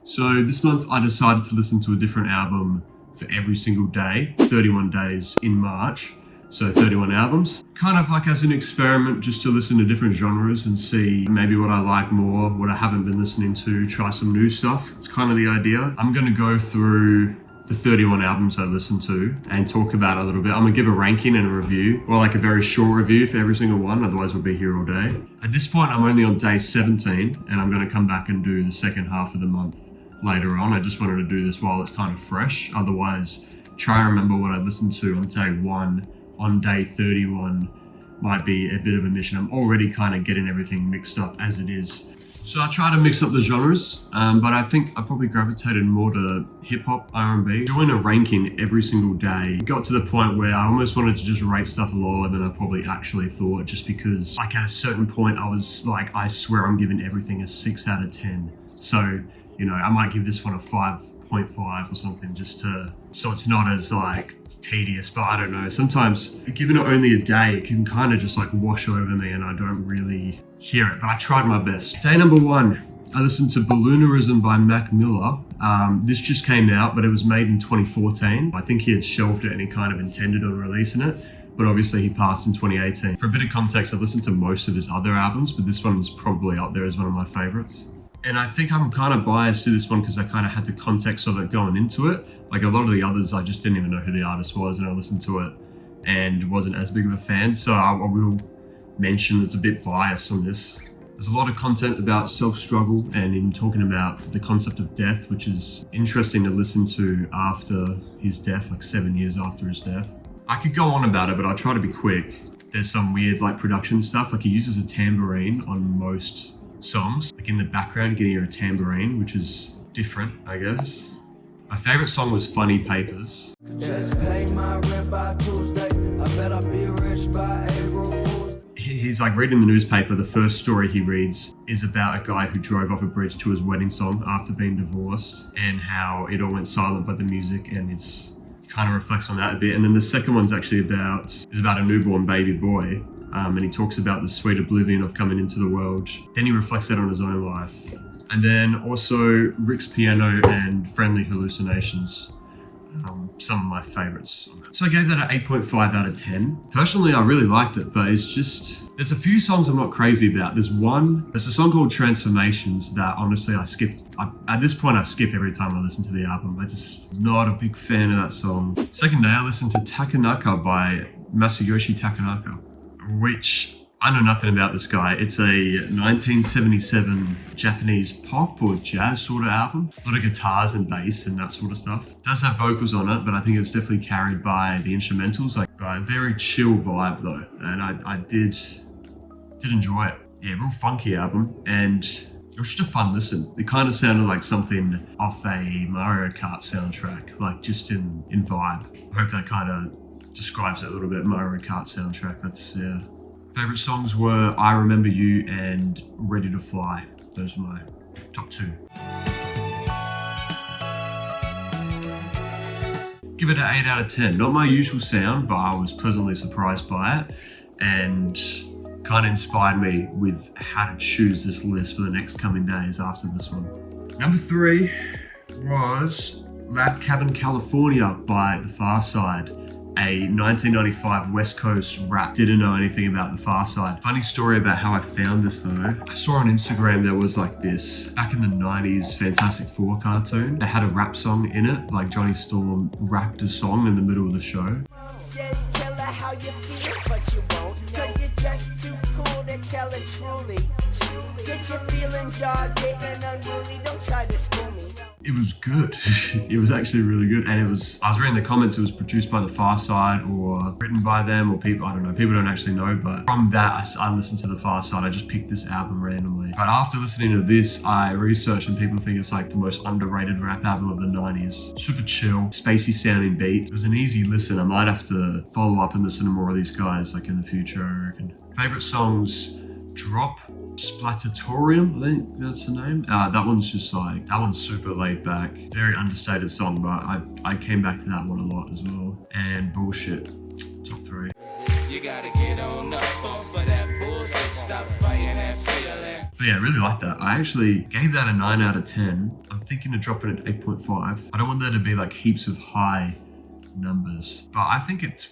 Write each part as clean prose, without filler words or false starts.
So this month I decided to listen to a different album for every single day, 31 days in March. So 31 albums, kind of like as an experiment, just to listen to different genres and see maybe what I like more, what I haven't been listening to, try some new stuff. It's kind of the idea. I'm gonna go through the 31 albums I listened to and talk about it a little bit. I'm gonna give a ranking and a review, or like a very short review for every single one, otherwise we'll be here all day. At this point, I'm only on day 17 and I'm gonna come back and do the second half of the month later on. I just wanted to do this while it's kind of fresh. Otherwise, try and remember what I listened to on day 1 on day 31 might be a bit of a mission. I'm already kind of getting everything mixed up as it is. So I try to mix up the genres, but I think I probably gravitated more to hip hop, R&B. Doing a ranking every single day got to the point where I almost wanted to just rate stuff lower than I probably actually thought, just because like at a certain point I was like, I swear I'm giving everything a 6 out of 10. So, you know, I might give this one a 5.5 or something, just to, so it's not as like tedious, but I don't know. Sometimes given it only a day, it can kind of just like wash over me and I don't really hear it, but I tried my best. Day number 1, I listened to Balloonerism by Mac Miller. This just came out, but it was made in 2014. I think he had shelved it and he kind of intended on releasing it, but obviously he passed in 2018. For a bit of context, I've listened to most of his other albums, but this one is probably up there as one of my favorites. And I think I'm kind of biased to this one because I kind of had the context of it going into it. Like a lot of the others, I just didn't even know who the artist was, and I listened to it and wasn't as big of a fan. So I will mention it's a bit biased on this. There's a lot of content about self-struggle and in talking about the concept of death, which is interesting to listen to after his death, like 7 years after his death. I could go on about it, but I'll try to be quick. There's some weird like production stuff, like he uses a tambourine on most songs. Like in the background, you can hear a tambourine, which is different, I guess. My favorite song was Funny Papers. Just pay my rent by Tuesday. I bet I'll be rich by April Fool's. He's like reading the newspaper. The first story he reads is about a guy who drove off a bridge to his wedding song after being divorced, and how it all went silent but the music, and it's kind of reflects on that a bit. And then the second one's actually about a newborn baby boy. And he talks about the sweet oblivion of coming into the world. Then he reflects that on his own life. And then also Rick's Piano and Friendly Hallucinations, some of my favorites. So I gave that an 8.5 out of 10. Personally, I really liked it, but it's just, there's a few songs I'm not crazy about. There's a song called Transformations that honestly I skip. At this point I skip every time I listen to the album. I'm just not a big fan of that song. Second day I listened to Takanaka by Masayoshi Takanaka, which I know nothing about this guy. It's a 1977 Japanese pop or jazz sort of album. A lot of guitars and bass and that sort of stuff. It does have vocals on it, but I think it's definitely carried by the instrumentals. Like a very chill vibe though, and I did enjoy it. Yeah, real funky album, and it was just a fun listen. It kind of sounded like something off a Mario Kart soundtrack, like just in vibe. I hope that kind of describes it a little bit. Mario Kart soundtrack, that's, yeah. Favorite songs were I Remember You and Ready to Fly. Those are my top 2. Give it an 8 out of 10. Not my usual sound, but I was pleasantly surprised by it and kind of inspired me with how to choose this list for the next coming days after this one. Number 3 was Lab Cabin California by The Pharcyde, a 1995 West Coast rap. Didn't know anything about The Pharcyde. Funny story about how I found this though. I saw on Instagram there was like this, back in the 90s, Fantastic Four cartoon. They had a rap song in it, like Johnny Storm rapped a song in the middle of the show. Says tell her how you feel, but you won't, cause you're just too cool to tell it truly. Get your feelings all getting unruly, don't try to school me. It was good. It was actually really good. And I was reading the comments, it was produced by The Pharcyde or written by them or people, I don't know, people don't actually know, but from that I listened to The Pharcyde. I just picked this album randomly. But after listening to this, I researched and people think it's like the most underrated rap album of the 90s. Super chill, spacey sounding beats. It was an easy listen. I might have to follow up and listen to more of these guys like in the future, I reckon. Favorite songs, Drop, Splatatorium, I think that's the name. That one's just like, that one's super laid back. Very understated song, but I came back to that one a lot as well. And Bullshit, top 3. You gotta get on up off of that bullshit, stop fighting that feeling. But yeah, I really like that. I actually gave that a 9 out of 10. I'm thinking of dropping it 8.5. I don't want there to be like heaps of high numbers, but I think it's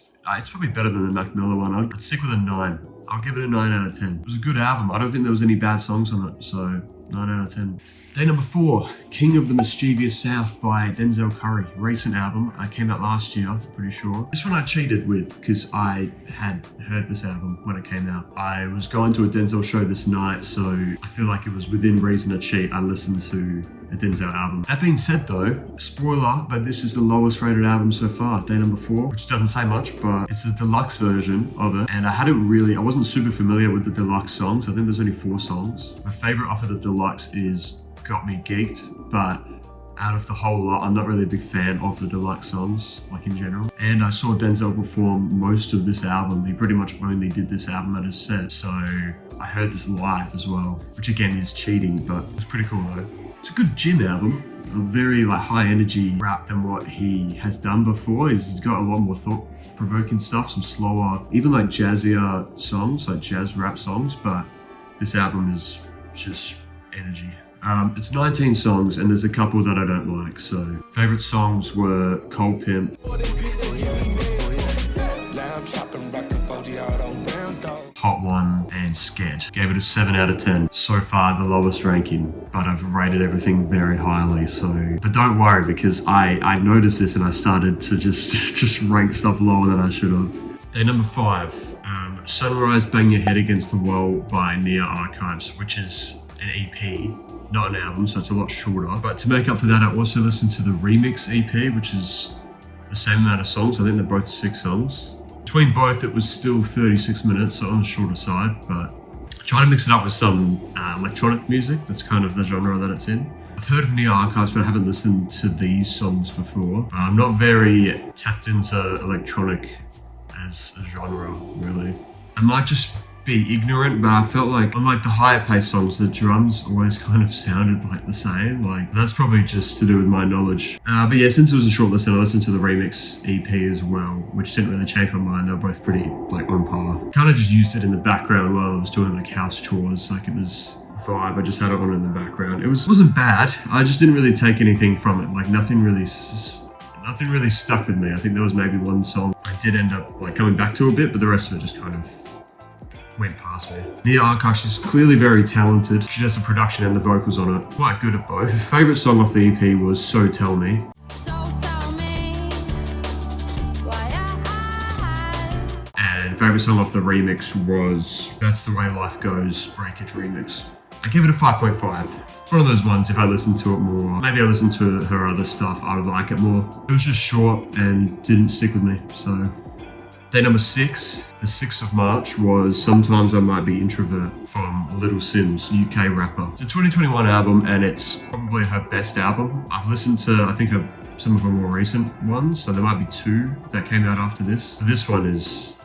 probably better than the Mac Miller one. I'd stick with a 9. I'll give it a 9 out of 10. It was a good album. I don't think there was any bad songs on it, so 9 out of 10. Day number 4, King of the Mischievous South by Denzel Curry. Recent album. I came out last year, pretty sure. This one I cheated with because I had heard this album when it came out. I was going to a Denzel show this night, so I feel like it was within reason to cheat. I listened to a Denzel album. That being said though, spoiler, but this is the lowest rated album so far, day number 4, which doesn't say much, but it's the deluxe version of it. And I wasn't super familiar with the deluxe songs. I think there's only 4 songs. My favorite off of the deluxe is Got Me Geeked, but out of the whole lot, I'm not really a big fan of the deluxe songs, like in general. And I saw Denzel perform most of this album. He pretty much only did this album at his set, so I heard this live as well, which again is cheating, but it's pretty cool though. It's a good gym album, a very like high energy rap than what he has done before. He's got a lot more thought-provoking stuff, some slower, even like jazzier songs, like jazz rap songs, but this album is just energy. It's 19 songs and there's a couple that I don't like, so favorite songs were Cold Pimp, Hot One, and Scared. Gave it a 7 out of 10. So far the lowest ranking, but I've rated everything very highly, so. But don't worry, because I noticed this and I started to just rank stuff lower than I should have. Day number 5, Sunrise Bang Your Head Against the Wall by Nia Archives, which is an EP, not an album, so it's a lot shorter. But to make up for that, I also listened to the remix EP, which is the same amount of songs. I think they're both 6 songs. Between both, it was still 36 minutes, so on the shorter side, but trying to mix it up with some electronic music. That's kind of the genre that it's in. I've heard of Nia Archives, but I haven't listened to these songs before. I'm not very tapped into electronic as a genre, really. I might just be ignorant, but I felt like on like the higher paced songs, the drums always kind of sounded like the same. Like that's probably just to do with my knowledge. But yeah, since it was a short listen, I listened to the remix EP as well, which didn't really change my mind. They were both pretty like on par. Kind of just used it in the background while I was doing like house chores. Like it was vibe. I just had it on in the background. It wasn't bad. I just didn't really take anything from it. Like nothing really stuck with me. I think there was maybe one song I did end up like coming back to a bit, but the rest of it just kind of went past me. Nia Archives is clearly very talented. She does the production and the vocals on it. Quite good at both. Favorite song off the EP was So Tell Me. And favorite song off the remix was That's the Way Life Goes, Breakage remix. I gave it a 5.5. It's one of those ones, if I listen to it more, maybe I listen to her other stuff, I would like it more. It was just short and didn't stick with me, so. Day number 6, the 6th of March, was Sometimes I Might Be Introvert from Little Simz, UK rapper. It's a 2021 album and it's probably her best album. I've listened to, I think, some of her more recent ones, so there might be 2 that came out after this. This one is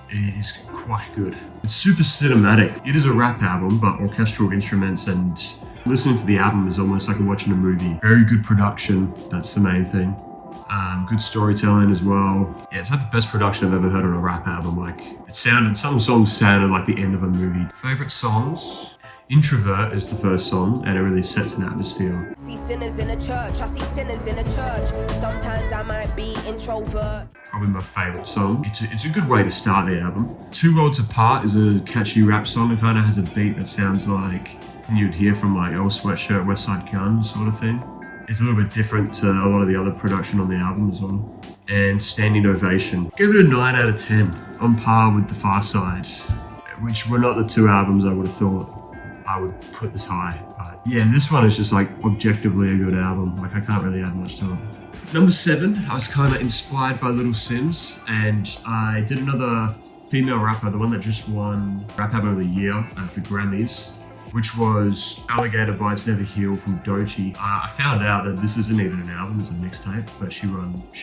quite good. It's super cinematic. It is a rap album, but orchestral instruments, and listening to the album is almost like watching a movie. Very good production, that's the main thing. Good storytelling as well. Yeah, it's like the best production I've ever heard on a rap album. Like, some songs sounded like the end of a movie. Favorite songs? Introvert is the first song, and it really sets an atmosphere. See sinners in a church, I see sinners in a church. Sometimes I might be introvert. Probably my favorite song. It's a good way to start the album. Two Worlds Apart is a catchy rap song. It kind of has a beat that sounds like you'd hear from like Earl Sweatshirt, West Side Gun sort of thing. It's a little bit different to a lot of the other production on the album as well. And Standing Ovation. Gave it a 9 out of 10, on par with The Far Side, which were not the 2 albums I would have thought I would put this high. But yeah, this one is just like objectively a good album. Like I can't really add much to it. Number 7, I was kind of inspired by Little Simz, and I did another female rapper, the one that just won Rap Album of the Year at the Grammys, which was Alligator Bites Never Heal from Doechii. I found out that this isn't even an album, it's a mixtape, but she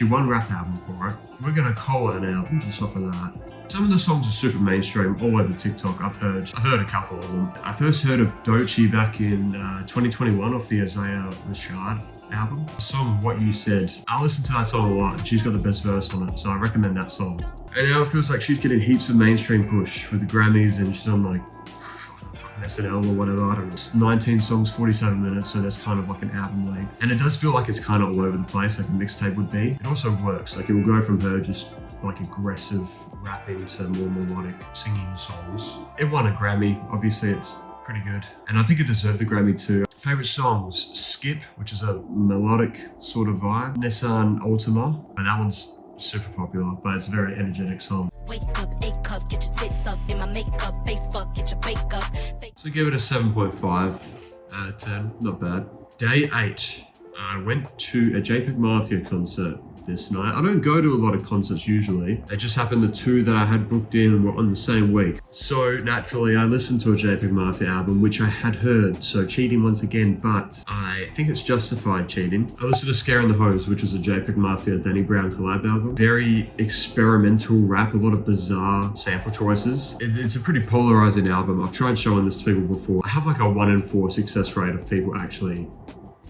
won Rap Album for it. We're gonna call it an album just off of that. Some of the songs are super mainstream, all over TikTok. I've heard a couple of them. I first heard of Doechii back in 2021 off the Isaiah Rashad album. The song What You Said. I listen to that song a lot. She's got the best verse on it, so I recommend that song. And now it feels like she's getting heaps of mainstream push with the Grammys, and she's on like SNL or whatever, I don't know. It's 19 songs, 47 minutes, so that's kind of like an album length. And it does feel like it's kind of all over the place, like a mixtape would be. It also works, like it will go from her just like aggressive rapping to more melodic singing songs. It won a Grammy, obviously it's pretty good. And I think it deserved the Grammy too. Favorite songs, Skip, which is a melodic sort of vibe. Nissan Altima, and that one's super popular, but it's a very energetic song. Wake up, A cup, get your tits up in my makeup, Facebook, get your bake up. So give it a 7.5 out of 10, not bad. Day 8, I went to a JPEG Mafia concert this night. I don't go to a lot of concerts usually. It just happened the 2 that I had booked in were on the same week. So naturally I listened to a JPEG Mafia album, which I had heard, so cheating once again, but I think it's justified cheating. I listened to Scare in the Hose, which is a JPEG Mafia Danny Brown collab album. Very experimental rap, a lot of bizarre sample choices. It's a pretty polarizing album. I've tried showing this to people before. I have like a 1 in 4 success rate of people actually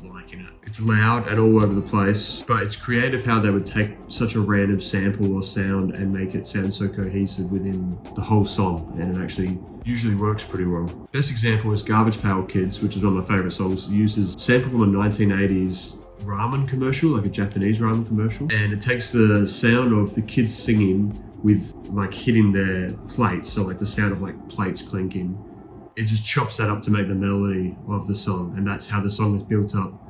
liking it. It's loud and all over the place, but it's creative how they would take such a random sample or sound and make it sound so cohesive within the whole song, and it actually usually works pretty well. Best example is Garbage Pail Kids, which is one of my favorite songs. It uses sample from a 1980s ramen commercial, like a Japanese ramen commercial, and it takes the sound of the kids singing with like hitting their plates, so like the sound of like plates clinking. It just chops that up to make the melody of the song, and that's how the song is built up.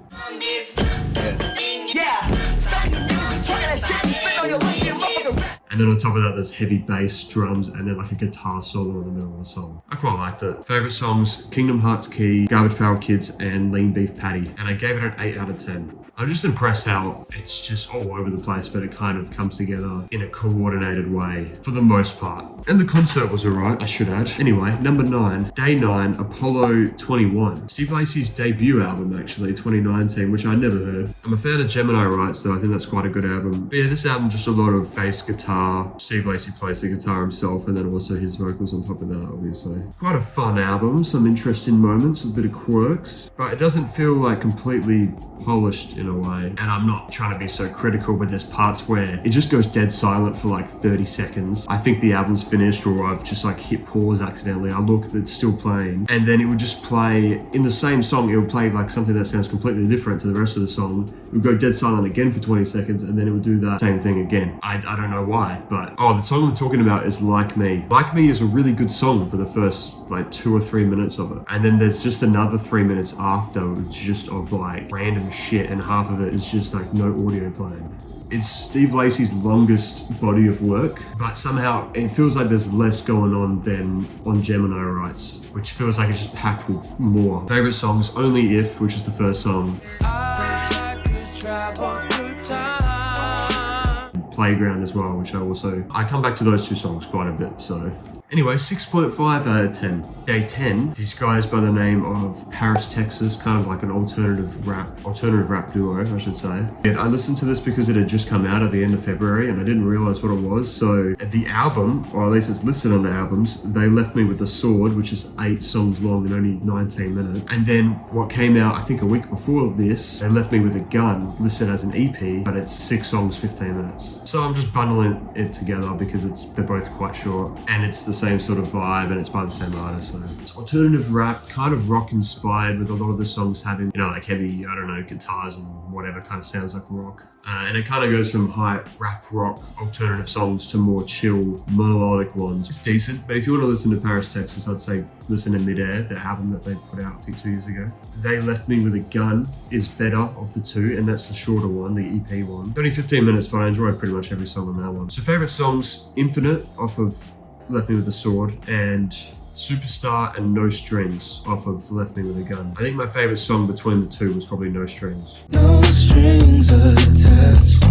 Yeah, some of you niggas be talking that shit, you spit on your life, you motherfucker rap. And then on top of that, there's heavy bass, drums, and then like a guitar solo in the middle of the song. I quite liked it. Favorite songs, Kingdom Hearts Key, Garbage Pail Kids, and Lean Beef Patty. And I gave it an 8 out of 10. I'm just impressed how it's just all over the place, but it kind of comes together in a coordinated way for the most part. And the concert was alright, I should add. Anyway, number 9, Day 9, Apollo 21. Steve Lacy's debut album, actually, 2019, which I never heard. I'm a fan of Gemini Rights, though. I think that's quite a good album. But yeah, this album, just a lot of bass guitar. Steve Lacy plays the guitar himself, and then also his vocals on top of that, obviously. Quite a fun album, some interesting moments, a bit of quirks, but it doesn't feel like completely polished in a way. And I'm not trying to be so critical, but there's parts where it just goes dead silent for like 30 seconds. I think the album's finished, or I've just like hit pause accidentally. I look, it's still playing, and then it would just play in the same song. It would play like something that sounds completely different to the rest of the song. It would go dead silent again for 20 seconds, and then it would do that same thing again. I don't know why, but the song I'm talking about is Like Me. Like Me is a really good song for the first like 2 or 3 minutes of it, and then there's just another 3 minutes after, which is just of like random shit, and half of it is just like no audio playing. It's Steve Lacy's longest body of work, but somehow it feels like there's less going on than on Gemini Rights, which feels like it's just packed with more. Favorite songs, Only If, which is the first song. I could travel through time. Playground as well, which I come back to those 2 songs quite a bit, so. Anyway, 6.5 out of 10. Day 10, these guys by the name of Paris, Texas, kind of like an alternative rap duo, I should say. And I listened to this because it had just come out at the end of February, and I didn't realize what it was. So the album, or at least it's listed on the albums, They Left Me With The Sword, which is 8 songs long and only 19 minutes. And then what came out, I think a week before this, They Left Me With A Gun, listed as an EP, but it's 6 songs, 15 minutes. So I'm just bundling it together because they're both quite short, and it's the same sort of vibe, and it's by the same artist. So it's alternative rap, kind of rock inspired, with a lot of the songs having, like heavy, I don't know, guitars and whatever kind of sounds like rock. And it kind of goes from high rap rock alternative songs to more chill melodic ones. It's decent, but if you want to listen to Paris, Texas, I'd say listen to Midair, the album that they put out I think 2 years ago. They Left Me With A Gun is better of the 2, and that's the shorter one, the EP one. It's only 15 minutes, but I enjoyed pretty much every song on that one. So favorite songs, Infinite off of Left Me With A Sword, and Superstar and No Strings off of Left Me With A Gun. I think my favorite song between the 2 was probably No Strings. No strings attached.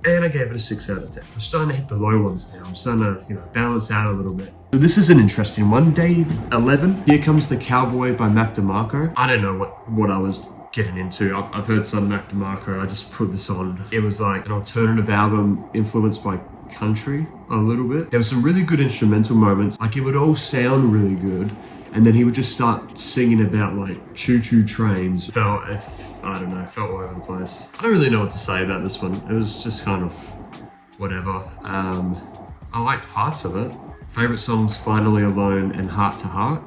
And I gave it a 6 out of 10. I'm starting to hit the low ones now. I'm starting to, balance out a little bit. So this is an interesting one. Day 11, Here Comes the Cowboy by Mac DeMarco. I don't know what I was getting into. I've heard some Mac DeMarco. I just put this on. It was like an alternative album influenced by country a little bit. There were some really good instrumental moments. Like it would all sound really good, and then he would just start singing about like choo-choo trains. Felt all over the place. I don't really know what to say about this one. It was just kind of whatever. I liked parts of it. Favorite songs, Finally Alone and Heart to Heart.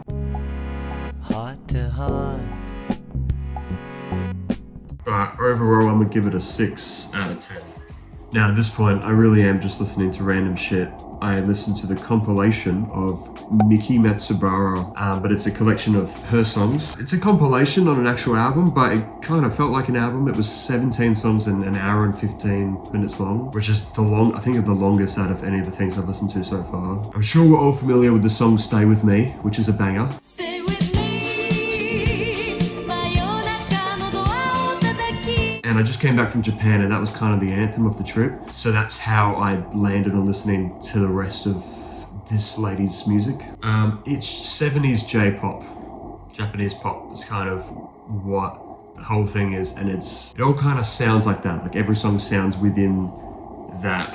to heart. But overall, I'm gonna give it a 6 out of 10. Now at this point, I really am just listening to random shit. I listened to the compilation of Miki Matsubara, but it's a collection of her songs. It's a compilation, not an actual album, but it kind of felt like an album. It was 17 songs and an hour and 15 minutes long, which is I think the longest out of any of the things I've listened to so far. I'm sure we're all familiar with the song Stay With Me, which is a banger. Stay with me. And I just came back from Japan and that was kind of the anthem of the trip. So that's how I landed on listening to the rest of this lady's music. It's 70s J-pop, Japanese pop. It's kind of what the whole thing is. And it all kind of sounds like that. Like every song sounds within that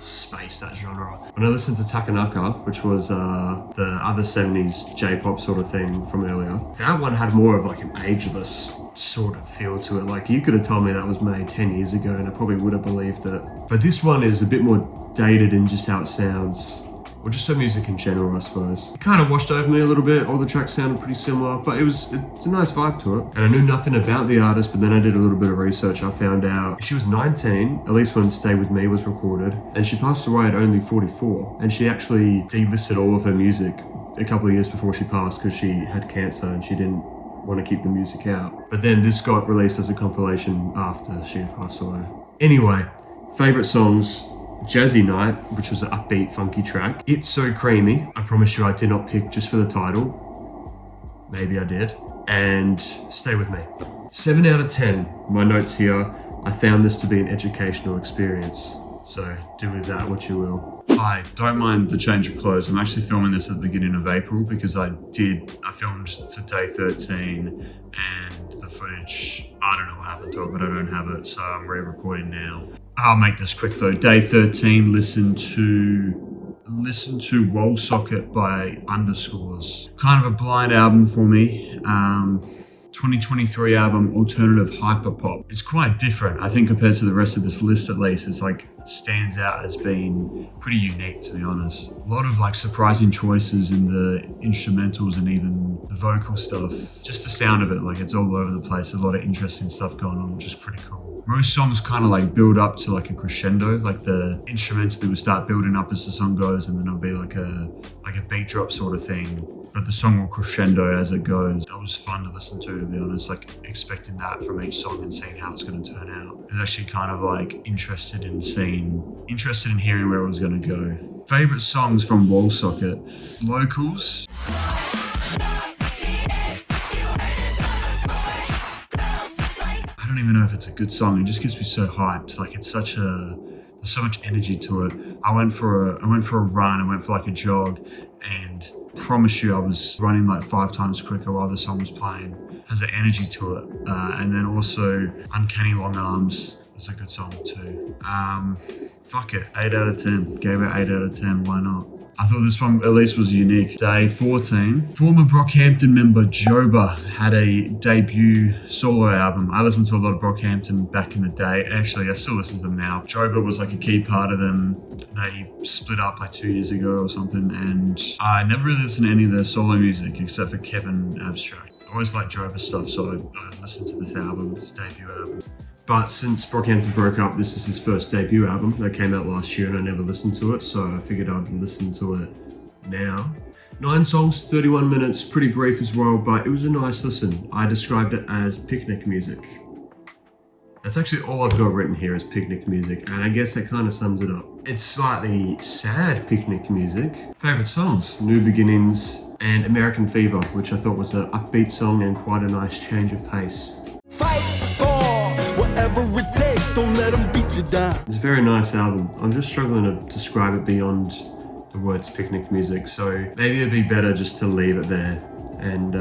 space, that genre. When I listened to Takanaka, which was the other 70s J-pop sort of thing from earlier, that one had more of like an ageless sort of feel to it. Like you could have told me that was made 10 years ago and I probably would have believed it. But this one is a bit more dated in just how it sounds, or just her music in general, I suppose. It kind of washed over me a little bit. All the tracks sounded pretty similar, but it's a nice vibe to it. And I knew nothing about the artist, but then I did a little bit of research. I found out she was 19, at least when Stay With Me was recorded, and she passed away at only 44. And she actually delisted all of her music a couple of years before she passed because she had cancer and she didn't want to keep the music out. But then this got released as a compilation after she had passed away. Anyway, favorite songs: Jazzy Night, which was an upbeat, funky track. It's So Creamy, I promise you I did not pick just for the title. Maybe I did. And Stay With Me. 7 out of 10, my notes here. I found this to be an educational experience. So do with that what you will. Hi, don't mind the change of clothes. I'm actually filming this at the beginning of April because I filmed for day 13 and the footage, I don't know what happened to it, but I don't have it, so I'm re-recording now. I'll make this quick though. Day 13, listen to Wall Socket by Underscores. Kind of a blind album for me. 2023 album, alternative hyperpop. It's quite different, I think, compared to the rest of this list at least. It's like, it stands out as being pretty unique, to be honest. A lot of like surprising choices in the instrumentals and even the vocal stuff. Just the sound of it, like it's all over the place. A lot of interesting stuff going on, which is pretty cool. Most songs kind of like build up to like a crescendo, like the instrumentally will start building up as the song goes, and then it'll be like a beat drop sort of thing. But the song will crescendo as it goes. That was fun to listen to be honest, like expecting that from each song and seeing how it's going to turn out. I was actually kind of like interested in hearing where it was going to go. Favorite songs from Wall Socket: Locals. I don't even know if it's a good song. It just gets me so hyped. Like it's there's so much energy to it. I went for a run. I went for like a jog, and promise you I was running like 5 times quicker while the song was playing. It has an energy to it. And then also Uncanny Long Arms is a good song too. Fuck it, 8 out of 10. Gave it 8 out of 10, why not? I thought this one at least was unique. Day 14. Former Brockhampton member Joba had a debut solo album. I listened to a lot of Brockhampton back in the day. Actually, I still listen to them now. Joba was like a key part of them. They split up like 2 years ago or something, and I never really listened to any of their solo music except for Kevin Abstract. I always liked Joba stuff, so I listened to this album, his debut album. But since Brockhampton broke up, this is his first debut album that came out last year, and I never listened to it, so I figured I'd listen to it now. 9 songs, 31 minutes, pretty brief as well, but it was a nice listen. I described it as picnic music. That's actually all I've got written here is picnic music, and I guess that kind of sums it up. It's slightly sad picnic music. Favorite songs: New Beginnings and American Fever, which I thought was an upbeat song and quite a nice change of pace. Fight for whatever it takes, don't let them beat you down. It's a very nice album. I'm just struggling to describe it beyond the words picnic music, so maybe it'd be better just to leave it there. And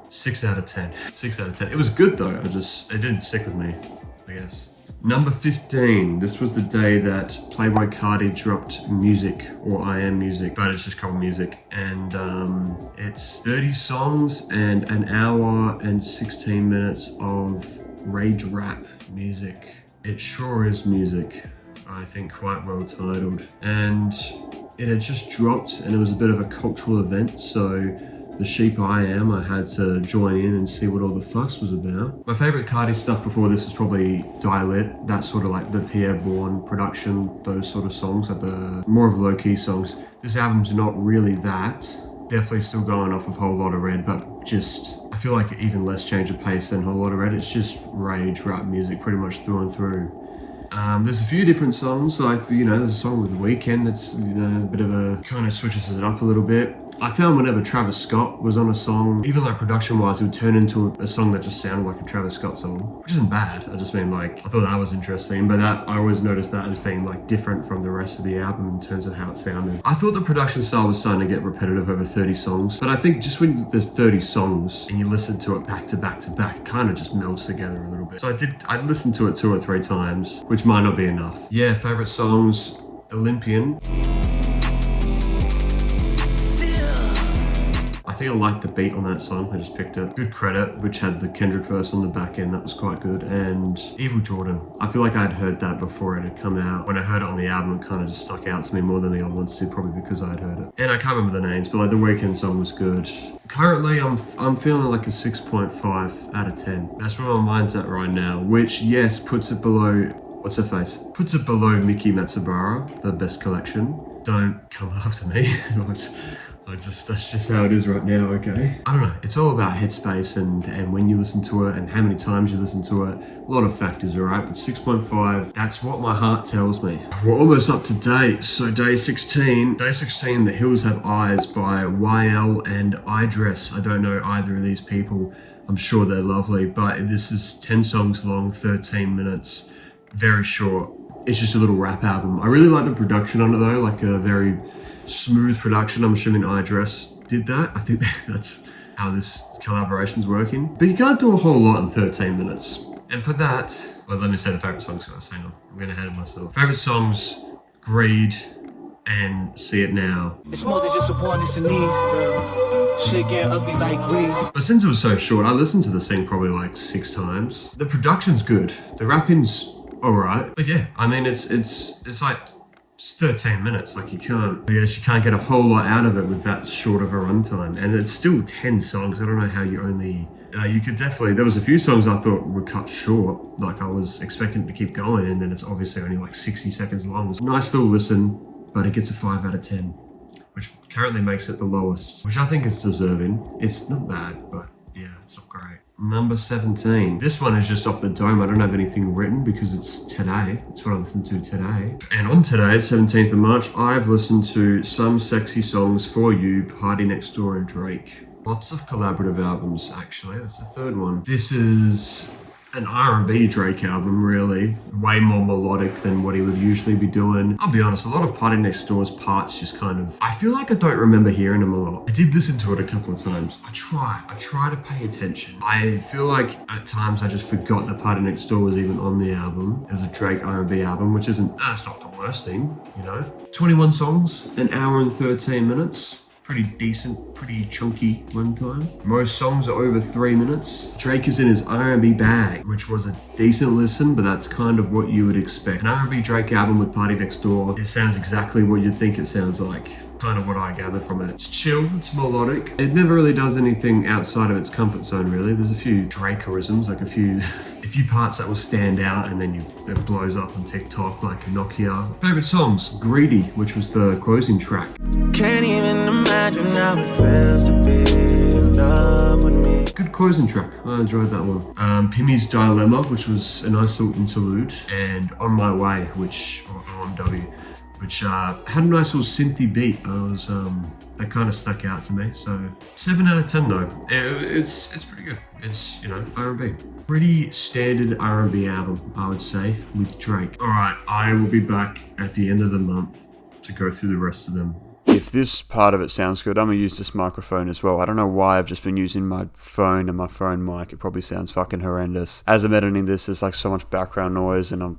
6 out of 10. 6 out of 10. It was good though, it didn't stick with me, I guess. Number 15. This was the day that Playboi Carti dropped Music, or I Am Music, but it's just called Music. And it's 30 songs and an hour and 16 minutes of rage rap music. It sure is music. I think quite well titled. And it had just dropped, and it was a bit of a cultural event, so the sheep I am, I had to join in and see what all the fuss was about. My favourite Cardi stuff before this was probably Die Lit, that sort of like the Pierre Bourne production, those sort of songs, like the more of low-key songs. This album's not really that. Definitely still going off of Whole Lotta Red, but just, I feel like even less change of pace than Whole Lotta Red. It's just rage rap music pretty much through and through. There's a few different songs, like, you know, there's a song with The Weeknd that's, you know, a bit of a, kind of switches it up a little bit. I found whenever Travis Scott was on a song, even like production-wise, it would turn into a song that just sounded like a Travis Scott song, which isn't bad. I just mean, like, I thought that was interesting, but that, I always noticed that as being like different from the rest of the album in terms of how it sounded. I thought the production style was starting to get repetitive over 30 songs, but I think just when there's 30 songs and you listen to it back to back to back, it kind of just melts together a little bit. So I listened to it 2 or 3 times, which might not be enough. Yeah, favorite songs, Olympian. I think I liked the beat on that song, I just picked it. Good Credit, which had the Kendrick verse on the back end, that was quite good. And Evil Jordan, I feel like I had heard that before it had come out. When I heard it on the album, it kind of just stuck out to me more than the other ones did, probably because I had heard it. And I can't remember the names, but like the Weeknd song was good. Currently, I'm feeling like a 6.5 out of 10. That's where my mind's at right now, which, yes, puts it below, what's her face? Puts it below Miki Matsubara, the Best Collection. Don't come after me. That's just how it is right now, okay? I don't know, it's all about headspace and when you listen to it and how many times you listen to it. A lot of factors, all right? But 6.5, that's what my heart tells me. We're almost up to date. So day 16, The Hills Have Eyes by YL and Idris. I don't know either of these people. I'm sure they're lovely, but this is 10 songs long, 13 minutes, very short. It's just a little rap album. I really like the production on it though, like a very smooth production. I'm assuming Idris did that. I think that's how this collaboration's working. But you can't do a whole lot in 13 minutes. And for that, well, let me say the favorite songs first. Hang on, I'm getting ahead of myself. Favorite songs, Greed and See It Now. It's more than just a want, it's a need, girl. Shit getting ugly like greed. But since it was so short, I listened to the thing probably like 6 times. The production's good. The rapping's alright. But yeah, I mean, it's like, it's 13 minutes, like you can't get a whole lot out of it with that short of a runtime. And it's still 10 songs. I don't know how you only, you could definitely, there was a few songs I thought were cut short. Like I was expecting it to keep going and then it's obviously only like 60 seconds long. It's a nice little listen, but it gets a 5 out of 10, which currently makes it the lowest, which I think is deserving. It's not bad, but yeah, it's not great. Number 17. This one is just off the dome. I don't have anything written because it's today. It's what I listened to today. And on today, 17th of March, I've listened to Some Sexy Songs For You, Party Next Door and Drake. Lots of collaborative albums, actually. That's the third one. This is an R&B Drake album, really. Way more melodic than what he would usually be doing. I'll be honest, a lot of Party Next Door's parts just kind of, I feel like I don't remember hearing them a lot. I did listen to it a couple of times. I try to pay attention. I feel like at times I just forgot that Party Next Door was even on the album. It was a Drake R&B album, which isn't, that's not the worst thing, you know? 21 songs, an hour and 13 minutes. Pretty decent, pretty chunky runtime. Most songs are over 3 minutes. Drake is in his R&B bag, which was a decent listen, but that's kind of what you would expect. An R&B Drake album with Party Next Door, it sounds exactly what you'd think it sounds like. Kind of what I gathered from it. It's chill, it's melodic. It never really does anything outside of its comfort zone, really. There's a few Drakeisms, like a few parts that will stand out and then it blows up on TikTok like Nokia. Favorite songs, Greedy, which was the closing track. Can't even imagine how it feels to be in love with me. Good closing track, I enjoyed that one. Pimmy's Dilemma, which was a nice little interlude, and On My Way, or OMW, which had a nice little synthy beat. That kind of stuck out to me. So 7 out of 10 though. It's pretty good. It's, you know, R&B. Pretty standard R&B album, I would say, with Drake. All right, I will be back at the end of the month to go through the rest of them. If this part of it sounds good, I'm going to use this microphone as well. I don't know why I've just been using my phone and my phone mic. It probably sounds fucking horrendous. As I'm editing this, there's like so much background noise and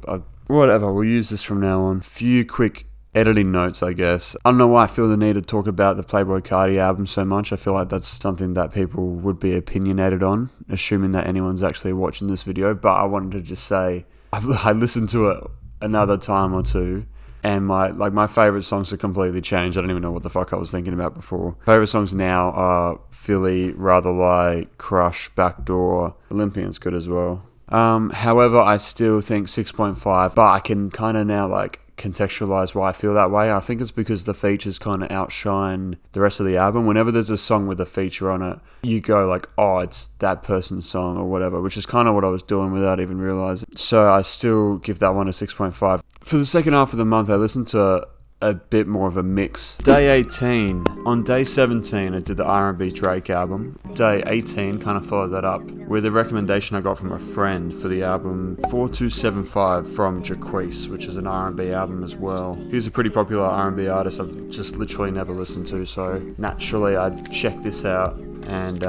whatever, we'll use this from now on. Few quick editing notes, I guess. I don't know why I feel the need to talk about the Playboi Carti album so much. I feel like that's something that people would be opinionated on, assuming that anyone's actually watching this video. But I wanted to just say, I listened to it another time or two, And my favorite songs have completely changed. I don't even know what the fuck I was thinking about before. Favorite songs now are Philly, Rather Lie, Crush, Backdoor. Olympian's good as well. However, I still think 6.5, but I can kind of now like contextualize why I feel that way. I think it's because the features kind of outshine the rest of the album. Whenever there's a song with a feature on it, you go like, oh, it's that person's song or whatever, which is kind of what I was doing without even realizing. So I still give that one a 6.5. For the second half of the month, I listened to a bit more of a mix. Day 18. On day 17, I did the R&B Drake album. Day 18 kind of followed that up with a recommendation I got from a friend for the album 4275 from Jacquees, which is an R&B album as well. He's a pretty popular R&B artist I've just literally never listened to, so naturally I checked this out. And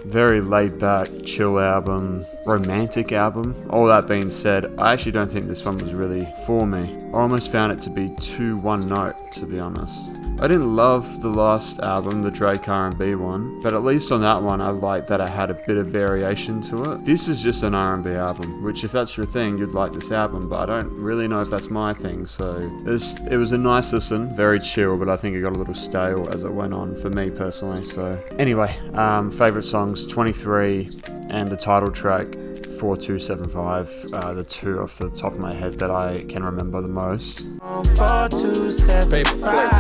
very laid back, chill album, romantic album. All that being said, I actually don't think this one was really for me. I almost found it to be too one note, to be honest. I didn't love the last album, the Drake R&B one, but at least on that one I liked that I had a bit of variation to it. This is just an R&B album, which if that's your thing, you'd like this album, but I don't really know if that's my thing, so it was a nice listen, very chill, but I think it got a little stale as it went on for me personally, so. Anyway, favourite songs, 23, and the title track, 4275, the two off the top of my head that I can remember the most. 4275.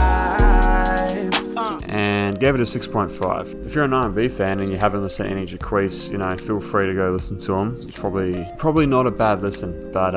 And gave it a 6.5. If you're an R&B fan and you haven't listened to any Jacquees, feel free to go listen to him. It's probably not a bad listen, but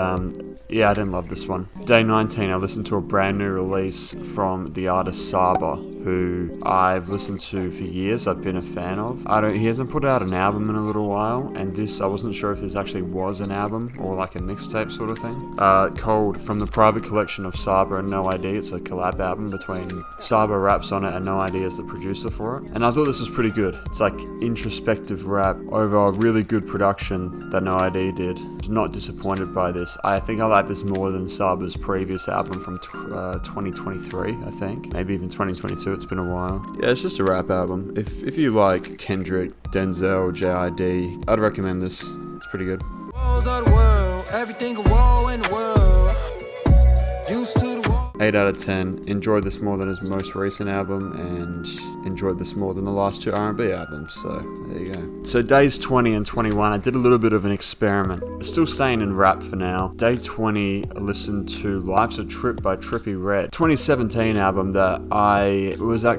yeah, I didn't love this one. Day 19, I listened to a brand new release from the artist Saba, who I've listened to for years. I've been a fan of. He hasn't put out an album in a little while, and I wasn't sure if this actually was an album or like a mixtape sort of thing. Called From the Private Collection of Saba and No ID. It's a collab album between Saba raps on it and No ID as the producer for it. And I thought this was pretty good. It's like introspective rap over a really good production that No ID did. I was not disappointed by this. I think I like this more than Saba's previous album from 2023, I think. Maybe even 2022. It's been a while. Yeah, it's just a rap album. If you like Kendrick, Denzel, JID, I'd recommend this. It's pretty good. Walls of the world, everything a wall in the world. Used to the wall. 8 out of 10. Enjoyed this more than his most recent album and enjoyed this more than the last two R&B albums, so there you go. So days 20 and 21, I did a little bit of an experiment. Still staying in rap for now. Day 20, I listened to Life's a Trip by Trippie Redd. 2017 album that I was a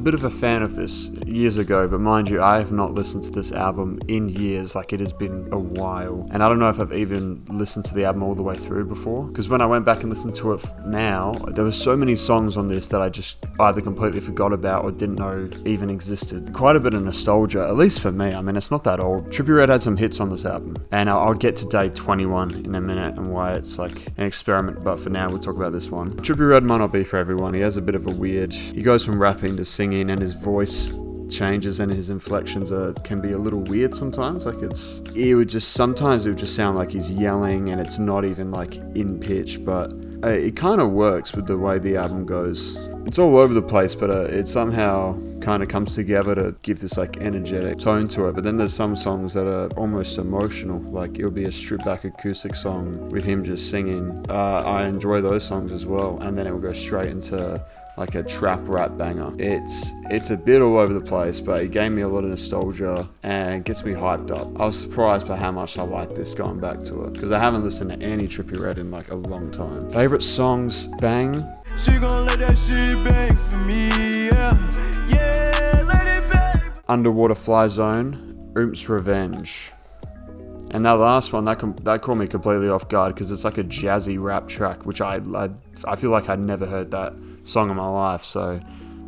bit of a fan of this years ago, but mind you, I have not listened to this album in years, like it has been a while. And I don't know if I've even listened to the album all the way through before, because when I went back and listened to it now, there were so many songs on this that I just either completely forgot about or didn't know even existed. Quite a bit of nostalgia, at least for me. I mean, it's not that old. Trippie Redd had some hits on this album, and I'll get to day 21 in a minute and why it's like an experiment, but for now we'll talk about this one. Trippie Redd might not be for everyone. He has a bit of he goes from rapping to singing, and his voice changes and his inflections can be a little weird sometimes. Like sometimes it would just sound like he's yelling and it's not even like in pitch, but it kind of works with the way the album goes. It's all over the place, but it somehow kind of comes together to give this like energetic tone to it. But then there's some songs that are almost emotional, like it'll be a stripped back acoustic song with him just singing. I enjoy those songs as well, and then it will go straight into like a trap rap banger. It's a bit all over the place, but it gave me a lot of nostalgia and gets me hyped up. I was surprised by how much I liked this going back to it, because I haven't listened to any Trippie Redd in like a long time. Favorite songs, Bang. She gon' let that shit bang for me, yeah. Yeah, let it bang. Underwater Fly Zone, Oomp's Revenge. And that last one, that caught me completely off guard, because it's like a jazzy rap track, which I feel like I'd never heard that song in my life, so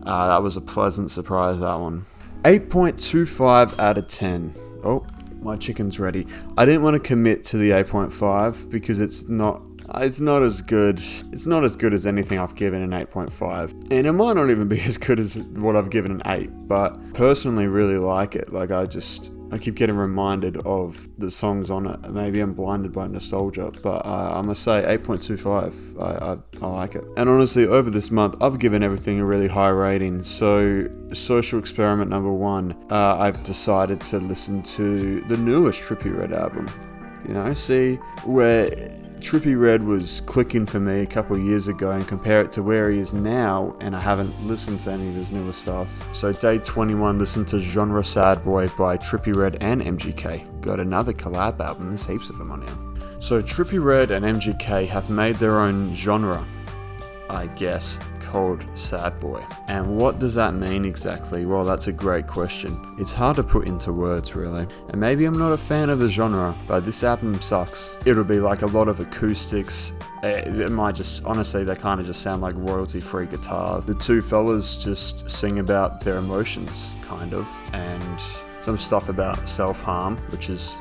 that was a pleasant surprise, that one. 8.25 out of 10. Oh, my chicken's ready. I didn't want to commit to the 8.5 because it's not as good. It's not as good as anything I've given an 8.5. And it might not even be as good as what I've given an 8, but personally really like it. Like I keep getting reminded of the songs on it. Maybe I'm blinded by nostalgia, but I must say 8.25. I like it. And honestly, over this month, I've given everything a really high rating. So, social experiment number 1, I've decided to listen to the newest Trippie Redd album. you know, see where Trippie Redd was clicking for me a couple of years ago and compare it to where he is now, and I haven't listened to any of his newer stuff. So day 21, listen to Genre Sad Boy by Trippie Redd and MGK. Got another collab album, there's heaps of them on here. So Trippie Redd and MGK have made their own genre, I guess, called Sad Boy. And what does that mean exactly? Well, that's a great question. It's hard to put into words, really. And maybe I'm not a fan of the genre, but this album sucks. It'll be like a lot of acoustics. It might just, honestly, they kind of just sound like royalty-free guitar. The two fellas just sing about their emotions, kind of, and some stuff about self-harm, which is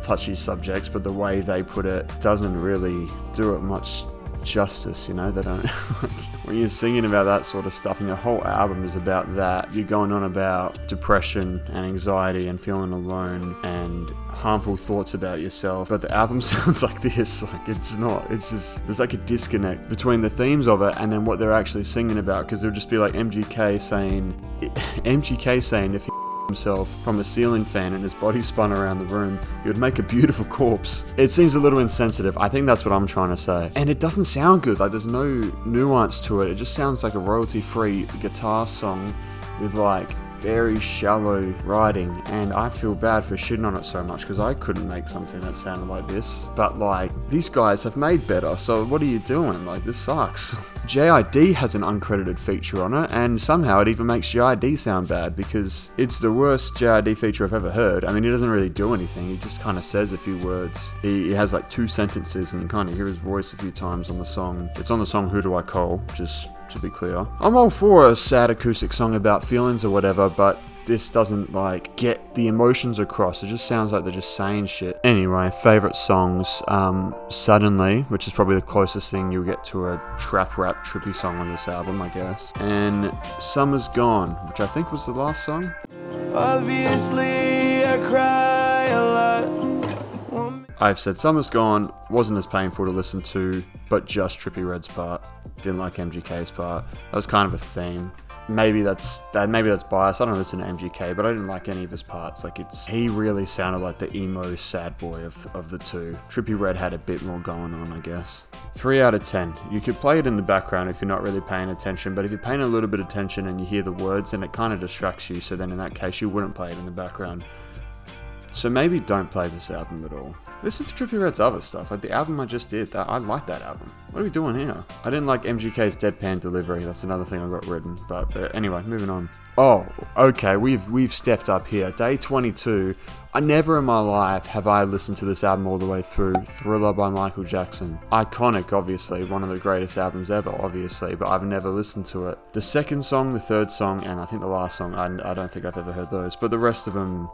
touchy subjects, but the way they put it doesn't really do it much justice, you know. They don't when you're singing about that sort of stuff and your whole album is about that, you're going on about depression and anxiety and feeling alone and harmful thoughts about yourself, but the album sounds like this. Like, it's not, it's just, there's like a disconnect between the themes of it and then what they're actually singing about, because it'll just be like MGK saying if he himself from a ceiling fan and his body spun around the room, he would make a beautiful corpse. It seems a little insensitive. I think that's what I'm trying to say. And it doesn't sound good. Like, there's no nuance to it. It just sounds like a royalty-free guitar song with like very shallow writing, and I feel bad for shitting on it so much because I couldn't make something that sounded like this. But like, these guys have made better, so what are you doing? Like, this sucks. JID has an uncredited feature on it, and somehow it even makes JID sound bad because it's the worst JID feature I've ever heard. I mean, he doesn't really do anything, he just kind of says a few words. He has like 2 sentences and you kind of hear his voice a few times on the song. It's on the song Who Do I Call, just to be clear. I'm all for a sad acoustic song about feelings or whatever, but this doesn't like get the emotions across. It just sounds like they're just saying shit. Anyway, favorite songs, Suddenly, which is probably the closest thing you'll get to a trap rap trippy song on this album, I guess, and Summer's Gone, which I think was the last song. Obviously, I cry a lot. I've said Summer's Gone wasn't as painful to listen to, but just Trippie Redd's part. Didn't like MGK's part. That was kind of a theme. Maybe that's biased. I don't listen to MGK, but I didn't like any of his parts. Like, he really sounded like the emo sad boy of the two. Trippie Redd had a bit more going on, I guess. 3 out of 10. You could play it in the background if you're not really paying attention, but if you're paying a little bit of attention and you hear the words, then it kind of distracts you, so then in that case you wouldn't play it in the background. So maybe don't play this album at all. Listen to Trippie Redd's other stuff, like the album I just did. I like that album. What are we doing here? I didn't like MGK's deadpan delivery. That's another thing I got written. But anyway, moving on. Oh, okay, we've stepped up here. Day 22. I never in my life have I listened to this album all the way through. Thriller by Michael Jackson. Iconic, obviously. One of the greatest albums ever, obviously. But I've never listened to it. The second song, the third song, and I think the last song, I don't think I've ever heard those. But the rest of them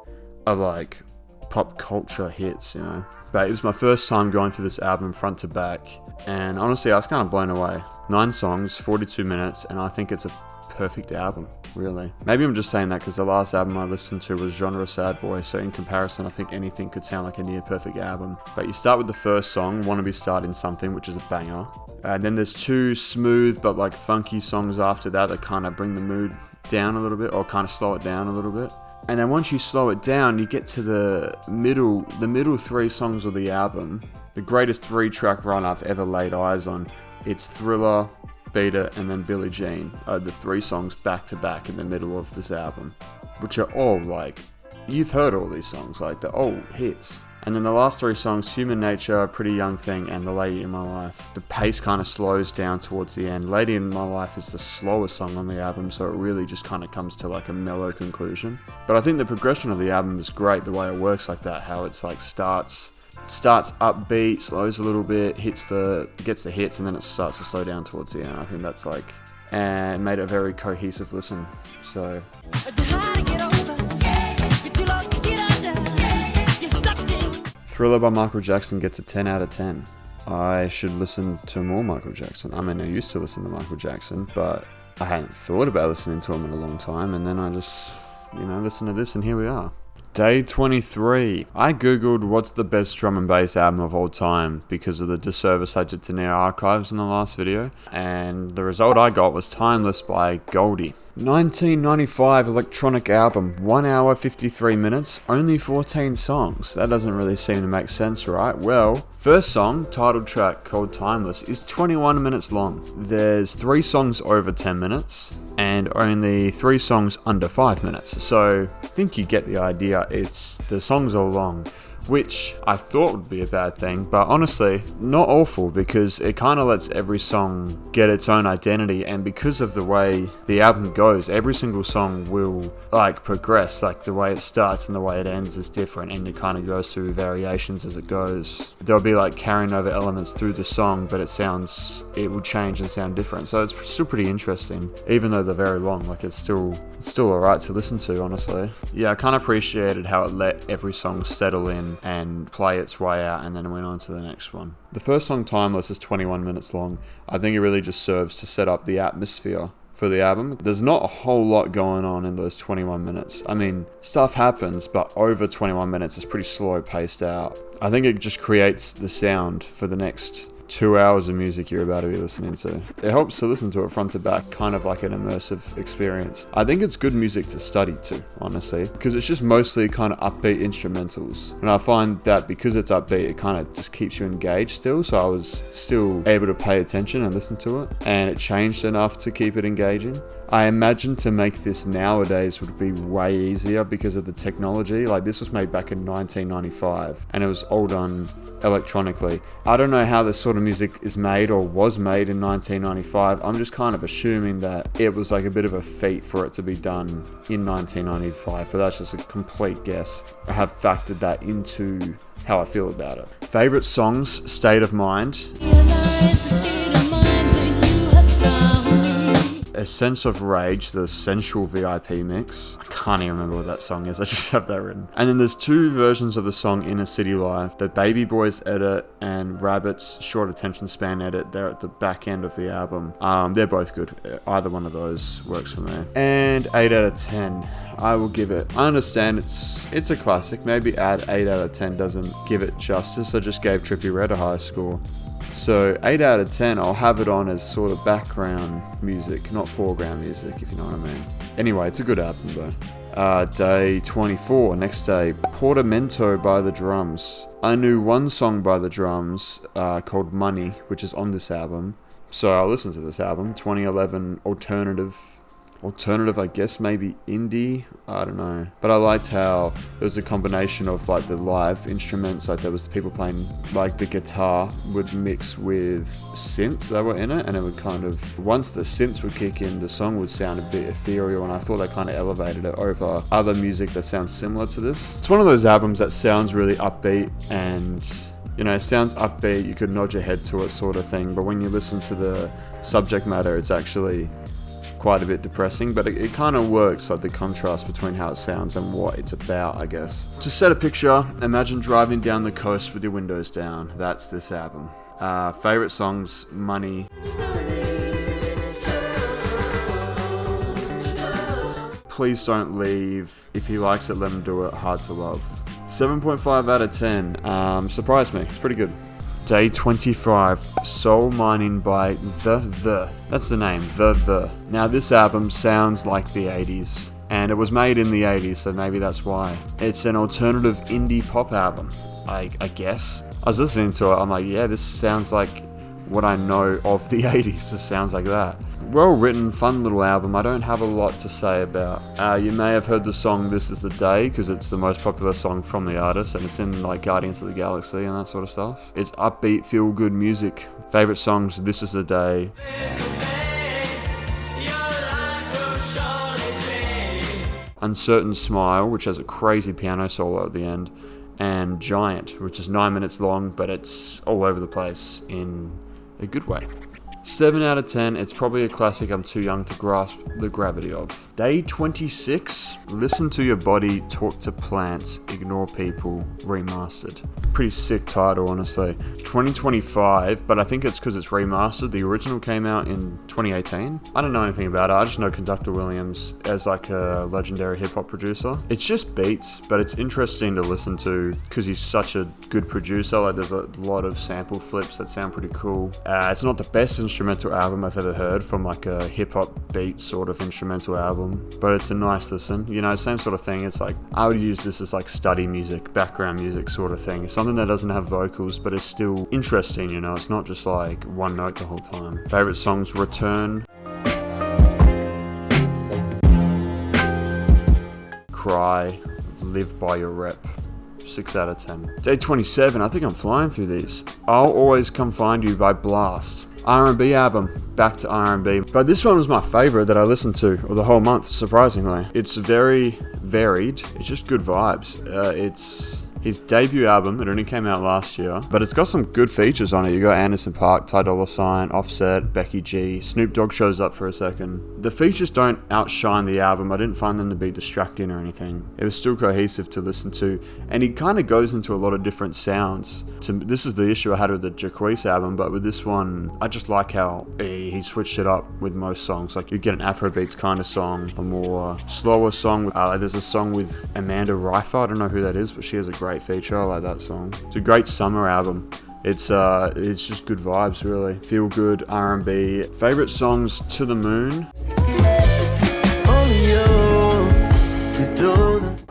are like pop culture hits, you know. But it was my first time going through this album front to back, and honestly I was kind of blown away. 9 songs, 42 minutes, and I think it's a perfect album, really. Maybe I'm just saying that because the last album I listened to was Genre Sad Boy, so in comparison I think anything could sound like a near perfect album. But you start with the first song, Wanna Be Starting Something, which is a banger, and then there's 2 smooth but like funky songs after that kind of bring the mood down a little bit, or kind of slow it down a little bit. And then once you slow it down, you get to the middle 3 songs of the album, the greatest 3-track run I've ever laid eyes on. It's Thriller, Beat It, and then Billie Jean are the 3 songs back to back in the middle of this album, which are all like, you've heard all these songs, like they're all hits. And then the last 3 songs, Human Nature, Pretty Young Thing, and The Lady in My Life. The pace kind of slows down towards the end. Lady in My Life is the slowest song on the album, so it really just kind of comes to like a mellow conclusion. But I think the progression of the album is great, the way it works like that, how it's like starts upbeat, slows a little bit, gets the hits, and then it starts to slow down towards the end. I think that's like, and made it a very cohesive listen. So Thriller by Michael Jackson gets a 10 out of 10. I should listen to more Michael Jackson. I mean, I used to listen to Michael Jackson, but I hadn't thought about listening to him in a long time, and then I just, listened to this, and here we are. Day 23. I googled what's the best drum and bass album of all time because of the disservice I did to Near Archives in the last video, and the result I got was Timeless by Goldie. 1995 electronic album, 1 hour 53 minutes, only 14 songs. That doesn't really seem to make sense, right? Well, first song, title track called Timeless, is 21 minutes long. There's 3 songs over 10 minutes and only 3 songs under 5 minutes. So I think you get the idea. The songs are long, which I thought would be a bad thing, but honestly, not awful, because it kind of lets every song get its own identity, and because of the way the album goes, every single song will progress. Like the way it starts and the way it ends is different, and it kind of goes through variations as it goes. There'll be carrying over elements through the song, but it will change and sound different. So it's still pretty interesting, even though they're very long. It's still alright to listen to, honestly. Yeah, I kind of appreciated how it let every song settle in and play its way out, and then went on to the next one. The first song, Timeless, is 21 minutes long. I think it really just serves to set up the atmosphere for the album. There's not a whole lot going on in those 21 minutes. I mean, stuff happens, but over 21 minutes it's pretty slow paced out. I think it just creates the sound for the next 2 hours of music you're about to be listening to. It helps to listen to it front to back, kind of like an immersive experience. I think it's good music to study to, honestly, because it's just mostly kind of upbeat instrumentals. And I find that because it's upbeat, it kind of just keeps you engaged still, so I was still able to pay attention and listen to it, and it changed enough to keep it engaging. I imagine to make this nowadays would be way easier because of the technology. This was made back in 1995, and it was all done electronically. I don't know how this sort of music is made or was made in 1995. I'm just kind of assuming that it was a bit of a feat for it to be done in 1995, but that's just a complete guess. I have factored that into how I feel about it. Favorite songs, State of Mind. A Sense of Rage, the Sensual VIP mix. I can't even remember what that song is, I just have that written. And then there's 2 versions of the song Inner City Life, the Baby Boys edit and Rabbit's Short Attention Span edit. They're at the back end of the album. They're both good. Either one of those works for me. And 8 out of 10. I will give it. I understand it's a classic. Maybe add 8 out of 10 doesn't give it justice. I just gave Trippie Redd a high score. So 8 out of 10, I'll have it on as sort of background music, not foreground music, if you know what I mean. Anyway, it's a good album though. Day 24, next day, Portamento by The Drums. I knew one song by The Drums called Money, which is on this album. So I'll listen to this album, 2011 alternative, I guess, maybe indie, I don't know. But I liked how it was a combination of the live instruments, there was people playing, the guitar would mix with synths that were in it, and it would kind of, once the synths would kick in, the song would sound a bit ethereal, and I thought that kind of elevated it over other music that sounds similar to this. It's one of those albums that sounds really upbeat, and it sounds upbeat, you could nod your head to it sort of thing, but when you listen to the subject matter, it's actually quite a bit depressing, but it kind of works, the contrast between how it sounds and what it's about, I guess. To set a picture, imagine driving down the coast with your windows down. That's this album. Favorite songs, Money. Please Don't Leave. If He Likes It, Let Him Do It. Hard to Love. 7.5 out of 10. Surprised me. It's pretty good. Day 25, Soul Mining by The. That's the name, The. Now this album sounds like the 80s, and it was made in the 80s, so maybe that's why. It's an alternative indie pop album, I guess. I was listening to it, I'm like, yeah, this sounds like what I know of the 80s, this sounds like that. Well written, fun little album. I don't have a lot to say about. You may have heard the song This Is The Day, because it's the most popular song from the artist, and it's in Guardians of the Galaxy and that sort of stuff. It's upbeat, feel good music. Favorite songs, This Is The Day. Uncertain Smile, which has a crazy piano solo at the end, and Giant, which is 9 minutes long, but it's all over the place in a good way. 7 out of 10. It's probably a classic I'm too young to grasp the gravity of. Day 26. Listen to Your Body, Talk to Plants, Ignore People, remastered. Pretty sick title, honestly. 2025, but I think it's because it's remastered. The original came out in 2018. I don't know anything about it. I just know Conductor Williams as like a legendary hip-hop producer. It's just beats, but it's interesting to listen to because he's such a good producer. Like, there's a lot of sample flips that sound pretty cool. It's not the best instrumental album I've ever heard from like a hip-hop beat sort of instrumental album, but it's a nice listen. You know, same sort of thing. It's like, I would use this as like study music, background music sort of thing. It's something that doesn't have vocals, but it's still interesting, you know. It's not just like one note the whole time. Favorite songs: Return, Cry, Live By Your Rep. 6 out of 10. Day 27, I think I'm flying through these. I'll Always Come Find You by Blast. R&B album, back to R&B. But this one was my favorite that I listened to the whole month, surprisingly. It's very varied. It's just good vibes. It's his debut album. It only came out last year, but it's got some good features on it. You got Anderson .Paak, Ty Dolla $ign, Offset, Becky G, Snoop Dogg shows up for a second. The features don't outshine the album. I didn't find them to be distracting or anything. It was still cohesive to listen to, and he kind of goes into a lot of different sounds. This is the issue I had with the Jacquees album, but with this one, I just like how he switched it up with most songs. Like, you get an Afrobeats kind of song, a more slower song. There's a song with Amanda Reifer. I don't know who that is, but she has a great feature. I like that song. It's a great summer album. It's just good vibes, really. Feel good R&B. Favorite songs: To the Moon,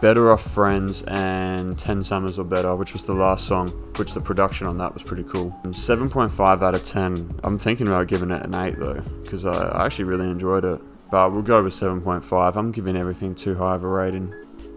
Better Off Friends, and 10 Summers or Better, which was the last song, which the production on that was pretty cool. 7.5 out of 10. I'm thinking about giving it an 8 though, because I actually really enjoyed it. But we'll go with 7.5. I'm giving everything too high of a rating.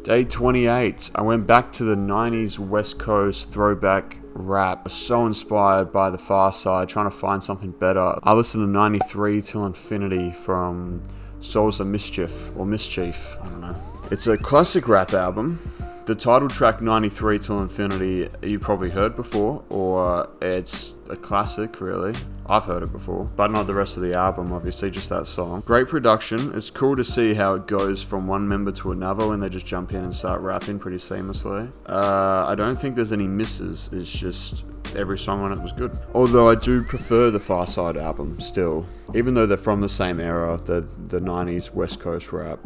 Day 28. I went back to the 90s West Coast throwback rap. I was so inspired by the Pharcyde, trying to find something better. I listened to 93 Till Infinity from Souls of Mischief, or Mischief, I don't know. It's a classic rap album. The title track 93 Till Infinity you probably heard before, or it's a classic, really. I've heard it before, but not the rest of the album, obviously, just that song. Great production. It's cool to see how it goes from one member to another when they just jump in and start rapping pretty seamlessly. I don't think there's any misses. It's just every song on it was good. Although I do prefer the Pharcyde album still, even though they're from the same era, the 90s West Coast rap.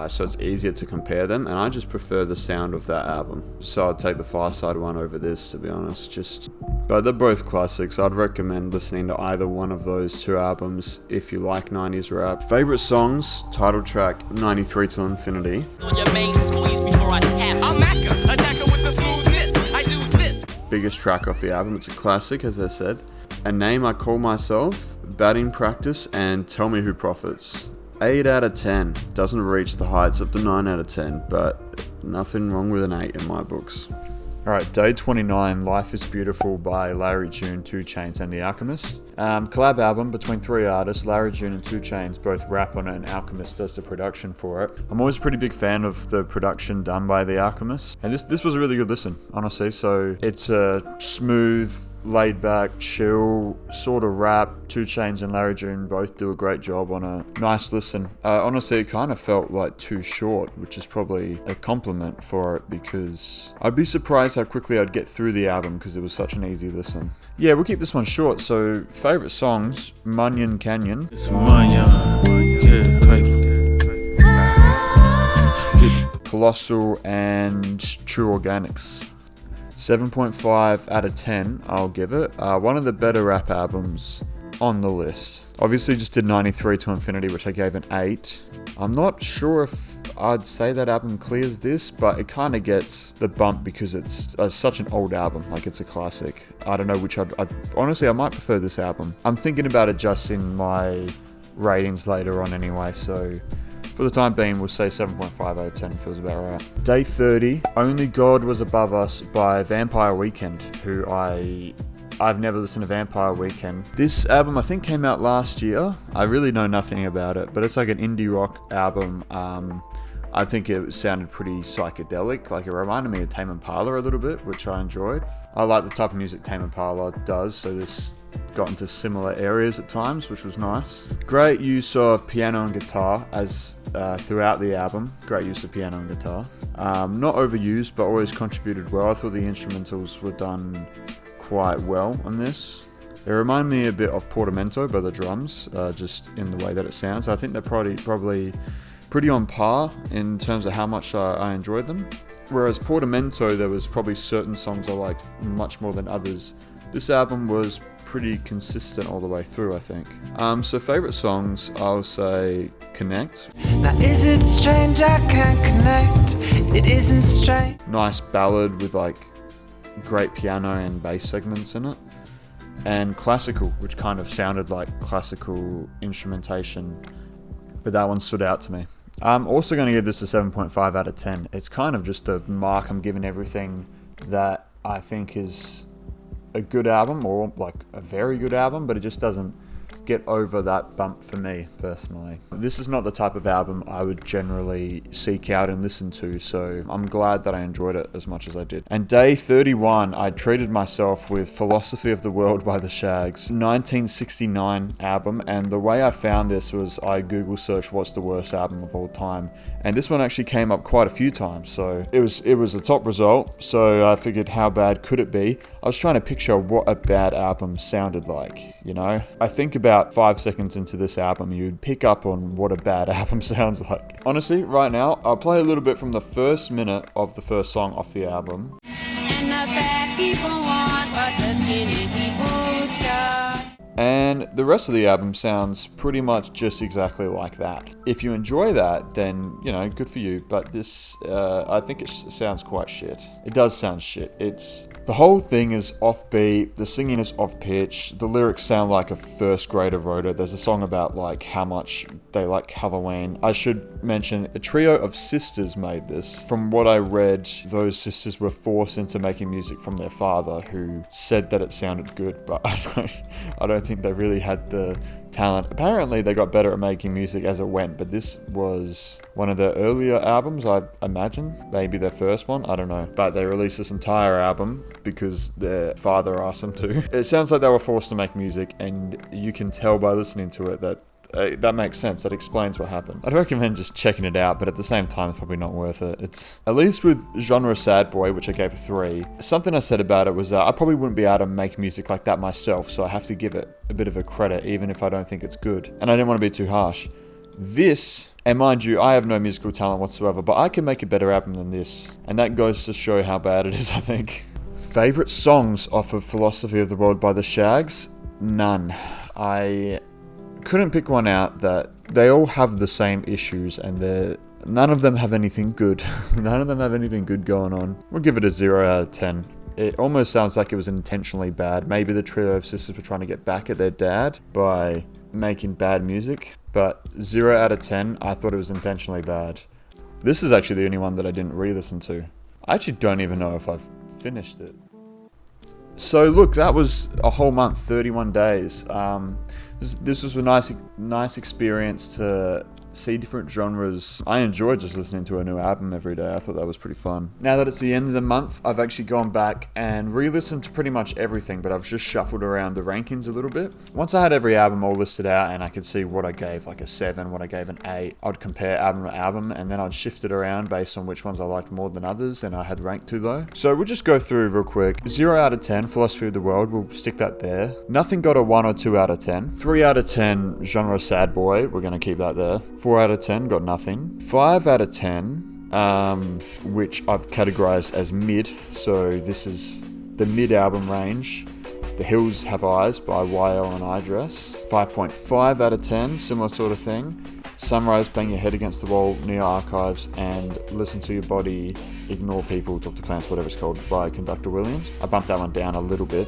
So it's easier to compare them, and I just prefer the sound of that album. So I'd take the Pharcyde one over this, to be honest. But they're both classics. I'd recommend listening to either one of those two albums if you like 90s rap. Favorite songs: title track 93 Till Infinity. On your main squeeze before I tap. I'm Macca, attacker with the smoothness. I do this. Biggest track off the album. It's a classic, as I said. A Name I Call Myself, Batting Practice, and Tell Me Who Profits. 8 out of 10. Doesn't reach the heights of the 9 out of 10, but nothing wrong with an 8 in my books. Alright, day 29, Life is Beautiful by Larry June, 2 Chainz, and The Alchemist. Collab album between 3 artists, Larry June and 2 Chainz, both rap on it, and Alchemist does the production for it. I'm always a pretty big fan of the production done by The Alchemist, and this was a really good listen, honestly. So it's a smooth, laid back, chill sort of rap. 2 Chainz and Larry June both do a great job on a nice listen. Honestly, it kind of felt like too short, which is probably a compliment for it, because I'd be surprised how quickly I'd get through the album because it was such an easy listen. Yeah, we'll keep this one short. So favorite songs: Munyon Canyon, Colossal, and True Organics. 7.5 out of 10, I'll give it. One of the better rap albums on the list. Obviously just did 93 Till Infinity, which I gave an 8. I'm not sure if I'd say that album clears this, but it kind of gets the bump because it's such an old album. Like, it's a classic. I don't know which honestly, I might prefer this album. I'm thinking about adjusting my ratings later on anyway, so for the time being, we'll say 7.5 out of 10 feels about right. Day 30, Only God Was Above Us by Vampire Weekend, who I've never listened to Vampire Weekend. This album, I think, came out last year. I really know nothing about it, but it's like an indie rock album I think it sounded pretty psychedelic. Like, it reminded me of Tame Impala a little bit, which I enjoyed. I like the type of music Tame Impala does, so this got into similar areas at times, which was nice. Great use of piano and guitar as throughout the album. Great use of piano and guitar. Not overused, but always contributed well. I thought the instrumentals were done quite well on this. It reminded me a bit of Portamento by the drums, just in the way that it sounds. I think they're probably pretty on par in terms of how much I enjoyed them. Whereas Portamento, there was probably certain songs I liked much more than others. This album was pretty consistent all the way through, I think. So favourite songs, I'll say Connect. Now is it strange I can't connect? It isn't strange. Nice ballad with like great piano and bass segments in it. And Classical, which kind of sounded like classical instrumentation, but that one stood out to me. I'm also going to give this a 7.5 out of 10. It's kind of just a mark I'm giving everything that I think is a good album, or like a very good album, but it just doesn't get over that bump for me personally. This is not the type of album I would generally seek out and listen to, so I'm glad that I enjoyed it as much as I did. And day 31, I treated myself with Philosophy of the World by the Shags, 1969 album, and the way I found this was I Google searched what's the worst album of all time, and this one actually came up quite a few times, so it was a top result, so I figured how bad could it be? I was trying to picture what a bad album sounded like, you know? I think about 5 seconds into this album, you'd pick up on what a bad album sounds like. Honestly, right now, I'll play a little bit from the first minute of the first song off the album. And the bad people want what the skinny people got. And the rest of the album sounds pretty much just exactly like that. If you enjoy that, then, you know, good for you. But this, I think it sounds quite shit. It does sound shit. The whole thing is offbeat, the singing is off pitch, the lyrics sound like a first grader wrote it. There's a song about like how much they like Halloween. I should mention a trio of sisters made this. From what I read, those sisters were forced into making music from their father, who said that it sounded good, but I don't think they really had the talent. Apparently they got better at making music as it went, but this was one of their earlier albums, I imagine. Maybe their first one, I don't know. But they released this entire album because their father asked them to. It sounds like they were forced to make music, and you can tell by listening to it that that makes sense. That explains what happened. I'd recommend just checking it out, but at the same time, it's probably not worth it. It's, at least with Genre Sad Boy, which I gave a 3, something I said about it was I probably wouldn't be able to make music like that myself, so I have to give it a bit of a credit, even if I don't think it's good. And I didn't want to be too harsh. This, and mind you, I have no musical talent whatsoever, but I can make a better album than this. And that goes to show how bad it is, I think. Favourite songs off of Philosophy of the World by the Shags? None. I couldn't pick one out. That they all have the same issues, and none of them have anything good. None of them have anything good going on. We'll give it a 0 out of 10. It almost sounds like it was intentionally bad. Maybe the trio of sisters were trying to get back at their dad by making bad music, but 0 out of 10, I thought it was intentionally bad. This is actually the only one that I didn't re-listen to. I actually don't even know if I've finished it. So look, that was a whole month, 31 days. This was a nice experience to see different genres. I enjoyed just listening to a new album every day. I thought that was pretty fun. Now that it's the end of the month, I've actually gone back and re-listened to pretty much everything, but I've just shuffled around the rankings a little bit. Once I had every album all listed out and I could see what I gave like a 7, what I gave an 8, I'd compare album to album, and then I'd shift it around based on which ones I liked more than others, and I had ranked to though. So we'll just go through real quick. 0 out of 10, Philosophy of the World, we'll stick that there. Nothing got a 1 or 2 out of 10. 3 out of 10, Genre Sad Boy, we're going to keep that there. 4 out of 10, got nothing. 5 out of 10, which I've categorized as mid, so this is the mid album range. The Hills Have Eyes by YL and iDress. 5.5 out of 10, similar sort of thing. Sunrise, Bang Your Head Against the Wall, Neo Archives, and Listen to Your Body, Ignore People, Talk to Plants, whatever it's called, by Conductor Williams. I bumped that one down a little bit.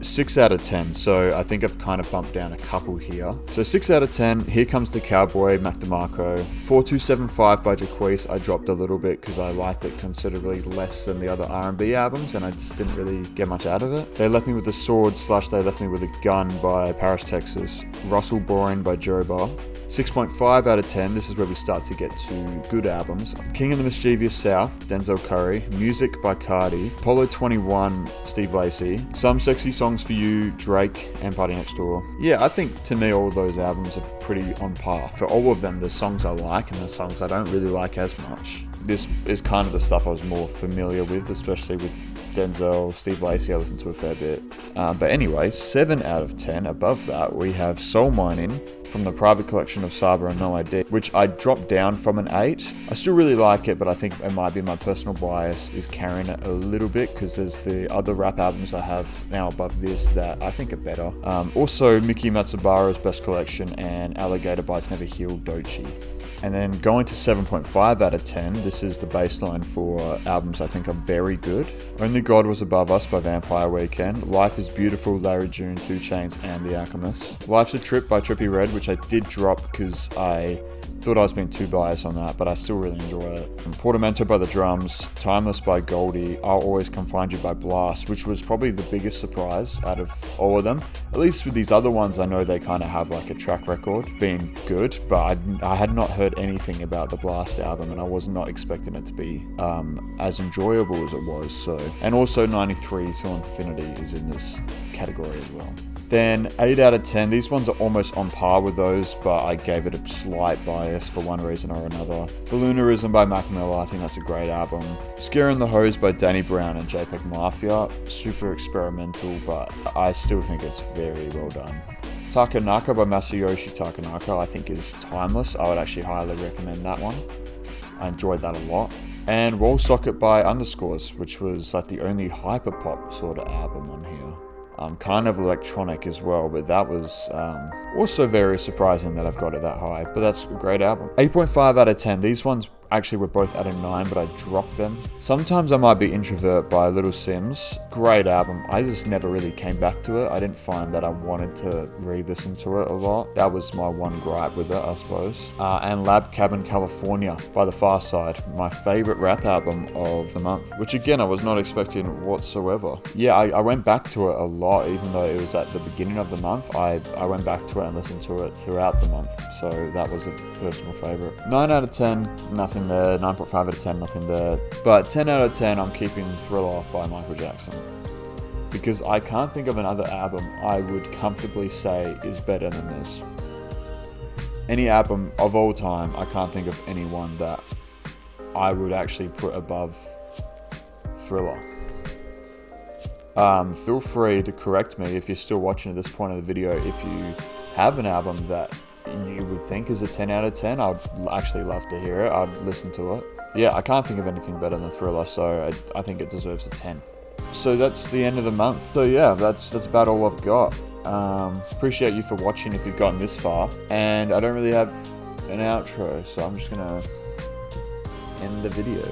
6 out of 10, so I think I've kind of bumped down a couple here. So 6 out of 10, Here Comes the Cowboy, Mac DeMarco. 4275 by Jaquise, I dropped a little bit because I liked it considerably less than the other R&B albums, and I just didn't really get much out of it. They Left Me With a Sword / They Left Me With a Gun by Paris, Texas. Russell Boring by Joba. 6.5 5 out of 10. This is where we start to get to good albums. King of the Mischievous South, Denzel Curry. Music by Cardi. Apollo 21, Steve Lacy. Some Sexy Songs for You, Drake, and Party Next Door. Yeah, I think to me all of those albums are pretty on par. For all of them, there's songs I like and there's songs I don't really like as much. This is kind of the stuff I was more familiar with, especially with Denzel, Steve Lacy, I listened to a fair bit. But anyway, 7 out of 10. Above that, we have Soul Mining from the private collection of Saba and No ID, which I dropped down from an 8. I still really like it, but I think it might be my personal bias is carrying it a little bit because there's the other rap albums I have now above this that I think are better. Also, Miki Matsubara's Best Collection and Alligator Bites Never Healed Dochi. And then going to 7.5 out of 10, this is the baseline for albums I think are very good. Only God Was Above Us by Vampire Weekend, Life is Beautiful, Larry June, 2 Chainz, and The Alchemist. Life's a Trip by Trippie Redd, which I did drop because I thought I was being too biased on that, but I still really enjoy it. And Portamento by The Drums, Timeless by Goldie, I'll Always Come Find You by Blast, which was probably the biggest surprise out of all of them. At least with these other ones, I know they kind of have like a track record being good, but I had not heard anything about the Blast album, and I was not expecting it to be as enjoyable as it was. So, and also 93 Till Infinity is in this category as well. Then 8 out of 10, these ones are almost on par with those, but I gave it a slight bias for one reason or another. Balloonerism by Mac Miller, I think that's a great album. Scaring the Hose by Danny Brown and JPEG Mafia, super experimental, but I still think it's very well done. Takanaka by Masayoshi Takanaka, I think is timeless. I would actually highly recommend that one. I enjoyed that a lot. And Wall Socket by Underscores, which was like the only hyperpop sort of album on here. Kind of electronic as well, but that was also very surprising that I've got it that high, but that's a great album. 8.5 out of 10. These ones actually were both at a 9, but I dropped them. Sometimes I Might Be Introvert by Little Sims. Great album. I just never really came back to it. I didn't find that I wanted to re-listen to it a lot. That was my one gripe with it, I suppose. And Lab Cabin California by The Far Side, my favorite rap album of the month, which again I was not expecting whatsoever. Yeah, I went back to it a lot, even though it was at the beginning of the month. I went back to it and listened to it throughout the month, so that was a personal favorite. 9 out of 10, nothing there. 9.5 out of 10, nothing there. But 10 out of 10, I'm keeping Thriller by Michael Jackson, because I can't think of another album I would comfortably say is better than this. Any album of all time, I can't think of anyone that I would actually put above Thriller. Feel free to correct me if you're still watching at this point of the video. If you have an album that you would think is a 10 out of 10, I'd actually love to hear it. I'd listen to it. Yeah, I can't think of anything better than Thriller, so I think it deserves a 10. So that's the end of the month. So yeah, that's about all I've got. Appreciate you for watching if you've gotten this far. And I don't really have an outro, so I'm just gonna end the video.